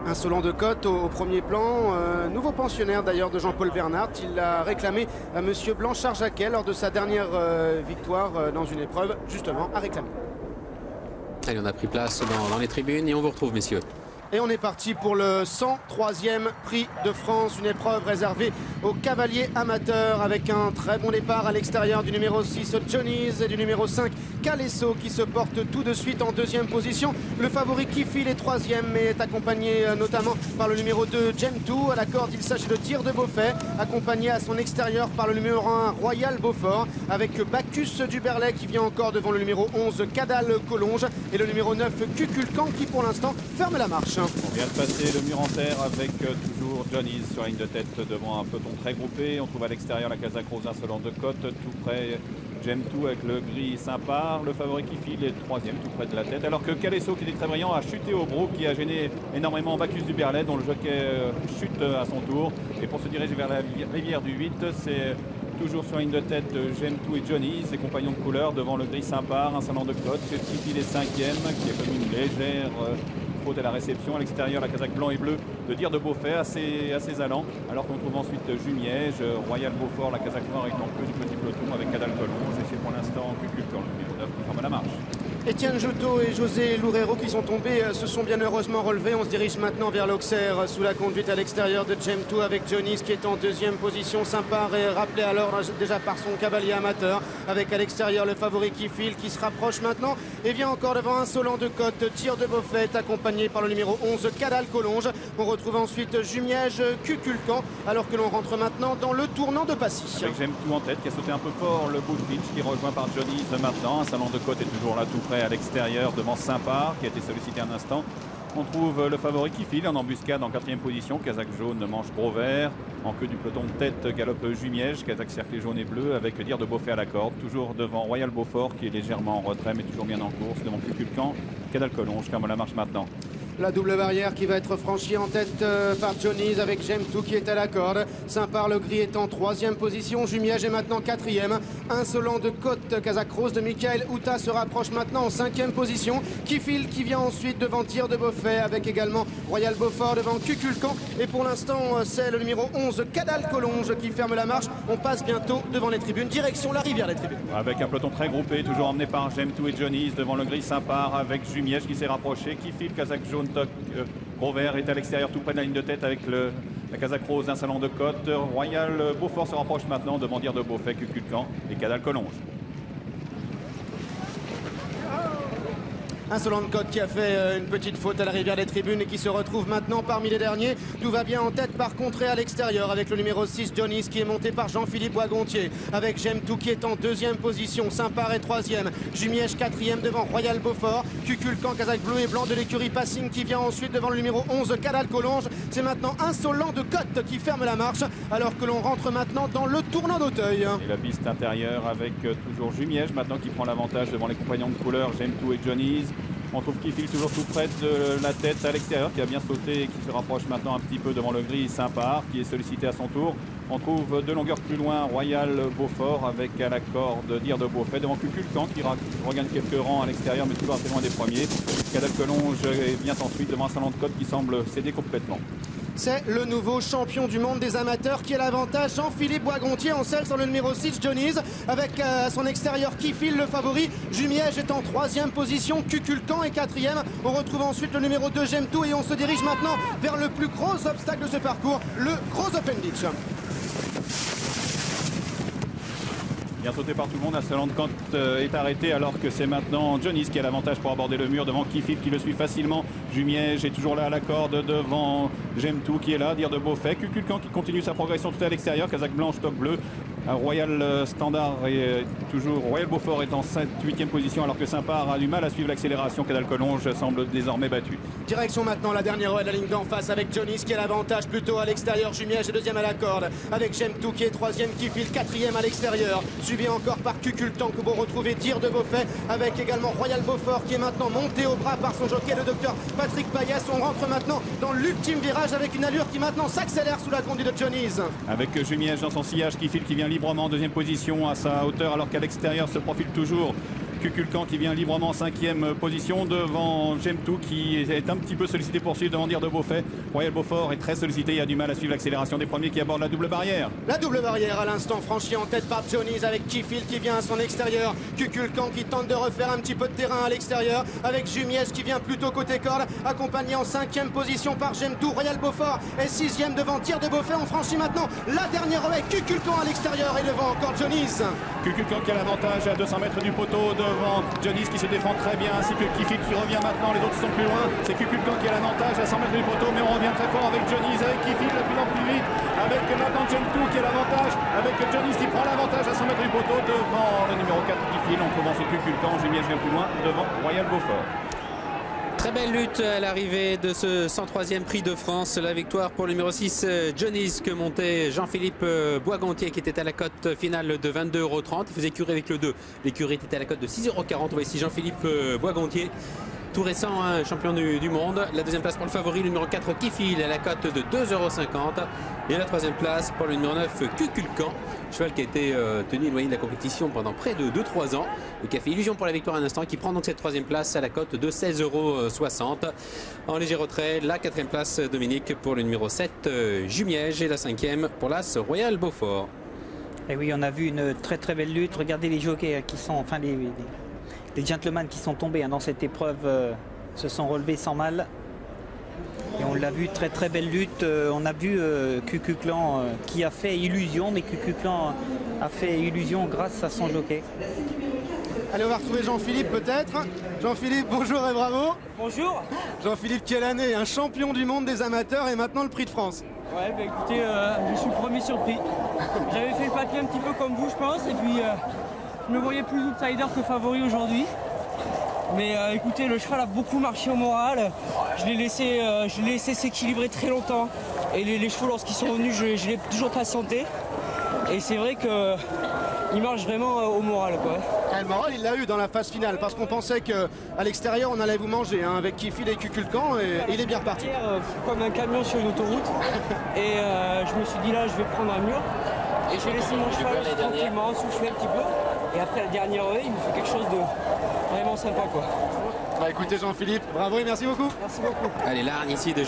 Insolent de Côte au premier plan, nouveau pensionnaire d'ailleurs de Jean-Paul Bernard. Il l'a réclamé à monsieur Blanchard-Jacquet lors de sa dernière victoire dans une épreuve justement à réclamer. Allez, on a pris place dans les tribunes et on vous retrouve, messieurs. Et on est parti pour le 103e Prix de France, une épreuve réservée aux cavaliers amateurs avec un très bon départ à l'extérieur du numéro 6 Johnny's et du numéro 5 Calesso qui se porte tout de suite en deuxième position. Le favori Kifil est troisième mais est accompagné notamment par le numéro 2 Gem2. À la corde, il s'agit de Dire de Beaufait, accompagné à son extérieur par le numéro 1 Royal Beaufort avec Bacchus du Berlay qui vient encore devant le numéro 11 Cadal Collonge et le numéro 9 Cuculcan qui pour l'instant ferme la marche. On vient de passer le mur en terre avec toujours Johnny's sur la ligne de tête devant un peloton très groupé. On trouve à l'extérieur la Casa Croce Insolent de Côte, tout près Gem2 avec le gris Saint-Par. Le favori Kifil est troisième tout près de la tête. Alors que Calesso, qui était très brillant, a chuté au broc, qui a gêné énormément Bacchus du Berlay, dont le jockey chute à son tour. Et pour se diriger vers la rivière du 8, c'est toujours sur la ligne de tête Gem2 et Johnny's, ses compagnons de couleur devant le gris Saint-Par, Insolent de Côte. Kifil est cinquième, qui a connu une légère faute à la réception. À l'extérieur, la casaque blanc et bleu de Dire de Beaufait, assez allant. Alors qu'on trouve ensuite Jumiège, Royal Beaufort, la casaque noire étant que du petit peloton avec Cadal Collonge. Et c'est pour l'instant Cuculcan, le numéro 9 qui forme la marche. Étienne Jotto et José Loureiro qui sont tombés se sont bien heureusement relevés. On se dirige maintenant vers l'Auxerre sous la conduite à l'extérieur de Gem2 avec Johnny's qui est en deuxième position. Saint-Par est rappelé alors déjà par son cavalier amateur avec à l'extérieur le favori Kifil qui se rapproche maintenant et vient encore devant Insolent de Côte. Dire de Beaufait accompagné par le numéro 11 Cadal Collonge. On retrouve ensuite Jumiège, Cuculcan alors que l'on rentre maintenant dans le tournant de Passy. Avec Gem2 en tête qui a sauté un peu fort le Bullfinch qui est rejoint par Johnny's maintenant. Insolent de Côte est toujours là tout près à l'extérieur devant Saint-Par qui a été sollicité un instant. On trouve le favori Kifil en embuscade en quatrième position. Casaque jaune, manche gros vert. En queue du peloton de tête, galope Jumiège. Casaque cerclé jaune et bleu avec Dire de Beaufait à la corde. Toujours devant Royal Beaufort qui est légèrement en retrait mais toujours bien en course. Devant Cuculcan, Cadal Collonge ferme la marche maintenant. La double barrière qui va être franchie en tête par Johnny's avec Gem2 qui est à la corde. Saint-Par le gris est en troisième position. Jumiège est maintenant quatrième. Insolent de Côte, Casaque Rose de Michael Houta se rapproche maintenant en cinquième position. Kifil qui vient ensuite devant Dire de Beaufait avec également Royal Beaufort devant Cuculcan. Et pour l'instant c'est le numéro 11 Cadal Collonge qui ferme la marche. On passe bientôt devant les tribunes, direction la rivière des tribunes. Avec un peloton très groupé, toujours emmené par Gem2 et Johnny's devant le gris Saint-Par avec Jumiège qui s'est rapproché. Kifil, Casaque jaune, gros vert est à l'extérieur tout près de la ligne de tête avec la casaque rose Insolent de Côte. Royal Beaufort se rapproche maintenant devant Dire de Beaufait, Cuculcan et Cadal Collonge. Insolent de Côte qui a fait une petite faute à la rivière des tribunes et qui se retrouve maintenant parmi les derniers. Tout va bien en tête par contre et à l'extérieur avec le numéro 6 Johnny's qui est monté par Jean-Philippe Boisgontier avec Gem2 qui est en deuxième position. Saint-Par est troisième. Jumiège quatrième devant Royal Beaufort. Cuculcan, casaque bleu et blanc de l'écurie Passing qui vient ensuite devant le numéro 11 Cadal Collonge. C'est maintenant Insolent de Côte qui ferme la marche alors que l'on rentre maintenant dans le tournant d'Auteuil. Et la piste intérieure avec toujours Jumiège maintenant qui prend l'avantage devant les compagnons de couleur Gem2 et Johnny's. On trouve Kifil toujours tout près de la tête à l'extérieur qui a bien sauté et qui se rapproche maintenant un petit peu devant le gris Saint-Par qui est sollicité à son tour. On trouve deux longueurs plus loin Royal Beaufort avec à la corde Dire de Beaufait devant Cuculcan qui regagne quelques rangs à l'extérieur mais toujours assez loin des premiers. Cadal Collonge vient ensuite devant Insolent de Côte qui semble céder complètement. C'est le nouveau champion du monde des amateurs qui a l'avantage. Jean-Philippe Boisgontier en selle sur le numéro 6 Johnny's avec à son extérieur Kifil le favori. Jumiège est en troisième position. Cuculcan est quatrième. On retrouve ensuite le numéro 2 Gem2 et on se dirige maintenant vers le plus gros obstacle de ce parcours, le gros Open Ditch. Bien sauté par tout le monde, Insolent de Côte est arrêté alors que c'est maintenant Johnny's qui a l'avantage pour aborder le mur devant Kifil qui le suit facilement. Jumiège est toujours là à la corde devant Gem2 qui est là, Dire de Beaufait. Cuculcan qui continue sa progression tout à l'extérieur, casaque blanche, top bleu. Royal Standard et toujours Royal Beaufort est en 8e position alors que Saint-Par a du mal à suivre l'accélération. Cadal Collonge semble désormais battu. Direction maintenant la dernière roue de la ligne d'en face avec Johnny's qui a l'avantage plutôt à l'extérieur. Jumiège est deuxième à la corde avec Gem2 qui est troisième, Kifil quatrième à l'extérieur. Suivi encore par Cuculcan que vous retrouvez Dire de Beaufait avec également Royal Beaufort qui est maintenant monté au bras par son jockey le docteur Patrick Payès. On rentre maintenant dans l'ultime virage avec une allure qui maintenant s'accélère sous la conduite de Johnny's. Avec Jumiège dans son sillage, Kifil qui vient librement en deuxième position à sa hauteur alors qu'à l'extérieur se profile toujours Kukulkan qui vient librement en 5e position devant Gem2 qui est un petit peu sollicité pour suivre devant Dire de Beaufait. Royal Beaufort est très sollicité, il a du mal à suivre l'accélération des premiers qui abordent la double barrière. La double barrière à l'instant franchie en tête par Johnny's avec Kifil qui vient à son extérieur. Kukulkan qui tente de refaire un petit peu de terrain à l'extérieur avec Jumiez qui vient plutôt côté corde, accompagné en 5e position par Gem2. Royal Beaufort est 6e devant Dire de Beaufait. On franchit maintenant la dernière haie. Kukulkan à l'extérieur et devant encore Johnny's. Kukulkan qui a l'avantage à 200 mètres du poteau devant Johnny's qui se défend très bien, ainsi que Kifil qui revient maintenant. Les autres sont plus loin. C'est Kukulkan qui a l'avantage à 100 mètres du poteau, mais on revient très fort avec Johnny's, avec Kifil de plus en plus vite, avec maintenant Gem2 qui a l'avantage, avec Johnny's qui prend l'avantage à 100 mètres du poteau devant le numéro 4 Kifil. On trouve ensuite Kukulkan, Jumiez vient plus loin devant Royal Beaufort. Très belle lutte à l'arrivée de ce 103e Prix de France. La victoire pour le numéro 6, Johnny's, que montait Jean-Philippe Boisgontier, qui était à la cote finale de 22,30 €. Il faisait écurie avec le 2. L'écurie était à la cote de 6,40 €. On voit ici Jean-Philippe Boisgontier, tout récent, hein, champion du monde. La deuxième place pour le favori, le numéro 4, Kifil, à la cote de 2,50 €. Et la troisième place pour le numéro 9, Kukulkan, cheval qui a été tenu éloigné de la compétition pendant près de 2-3 ans, et qui a fait illusion pour la victoire à un instant, qui prend donc cette troisième place à la cote de 16,60 €. En léger retrait, la quatrième place, Dominique, pour le numéro 7, Jumièges, et la cinquième pour l'As Royal Beaufort. Et oui, on a vu une très très belle lutte. Regardez les jockeys qui sont, enfin les gentlemen qui sont tombés, hein, dans cette épreuve se sont relevés sans mal. Et on l'a vu, très très belle lutte. On a vu Kukulkan qui a fait illusion, mais Kukulkan a fait illusion grâce à son jockey. Allez, on va retrouver Jean-Philippe peut-être. Jean-Philippe, bonjour et bravo. Bonjour. Jean-Philippe, quelle année, un champion du monde des amateurs et maintenant le Prix de France. Ouais, bah écoutez, je suis le premier surpris. J'avais fait le papier un petit peu comme vous, je pense, et puis je me voyais plus outsider que favori aujourd'hui. Mais écoutez, le cheval a beaucoup marché au moral. Je l'ai laissé s'équilibrer très longtemps. Et les chevaux, lorsqu'ils sont venus, je l'ai toujours patienté. Et c'est vrai qu'il marche vraiment au moral, quoi. Le moral, il l'a eu dans la phase finale parce qu'on pensait qu'à l'extérieur, on allait vous manger, hein, avec Kifil et Kukulkan, et il est bien reparti. Comme un camion sur une autoroute. Et je me suis dit là, je vais prendre un mur. Et j'ai laissé mon cheval tranquillement souffler un petit peu. Et après la dernière haie, il me fait quelque chose de vraiment sympa, quoi. Bah écoutez Jean-Philippe, bravo et merci beaucoup. Merci beaucoup. Allez, l'argne ici de